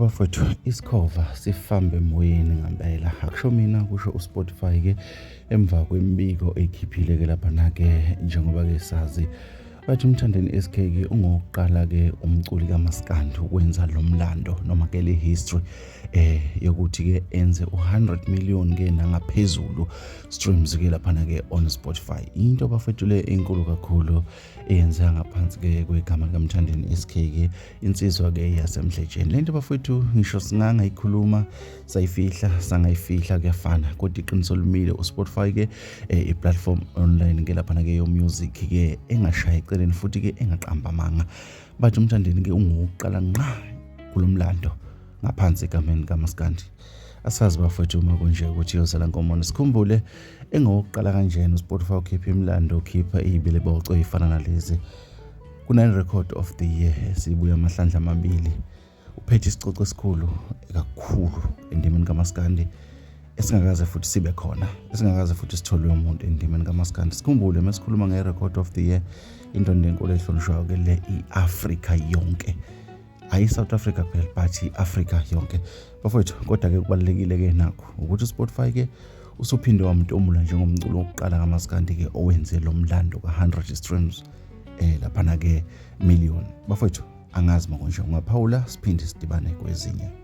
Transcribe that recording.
Bafowethu isikhova sifambe emoyeni ngempela akusho mina kusho uSpotify ke emva kwembiko ekhiphile ke lapha na ke njengoba ke sazi bathi Mthandeni SK ke ungokuqala ke umculi kaMaskandi ukwenza lo mlando noma ke le history yokuthi ke enze 100 million ke nangaphezulu streams ke lapha na ke on Spotify. Into bafethu le enkulu kakhulu eyenza ngaphansi ke kwegama likaMthandeni SK ke insizwa ke yasemhlejeni. Lento bafethu ngisho singanga ikhuluma sayifihla sangayifihla kuyafana kodwa iqiniso limile uSpotify ke i-platform online ke lapha na ke yo music ke engashaya eceleni futhi ke engaqamba amanga. Bathi Mthandeni ke ungokuqala nqa kulomlando ngaphansi egameni kaMaskandi. Asazi bafethu uma kunje ukuthi yozela nkomo sikhumbule engokuqala kanjena uSpotify ukhipha imlando ukhipha izibele boco ezifana nalezi. Kuna record of the year sibuya amahlandla amabili. Uphethe isicoco esikhulu kakhulu endimeni kaMaskandi esingakaze futhi sibe khona. Esingakaze futhi sitholwe umuntu endimeni kaMaskandi. Sikhumbule masikhuluma ngerecord of the year into enkulu ehlonishwayo ke le iAfrica yonke. Hayi South Africa kuphela but iAfrica yonke. Bafowethu kodwa ke kubalekile ke nakho ukuthi uSpotify ke usuphinde wamntomula njengomculo wokuqala kaMaskandi ke owenze lo mlando ka100 streams lapha na ke million. Bafowethu angazi manje ungaphawula siphinde sidibane kwezinye.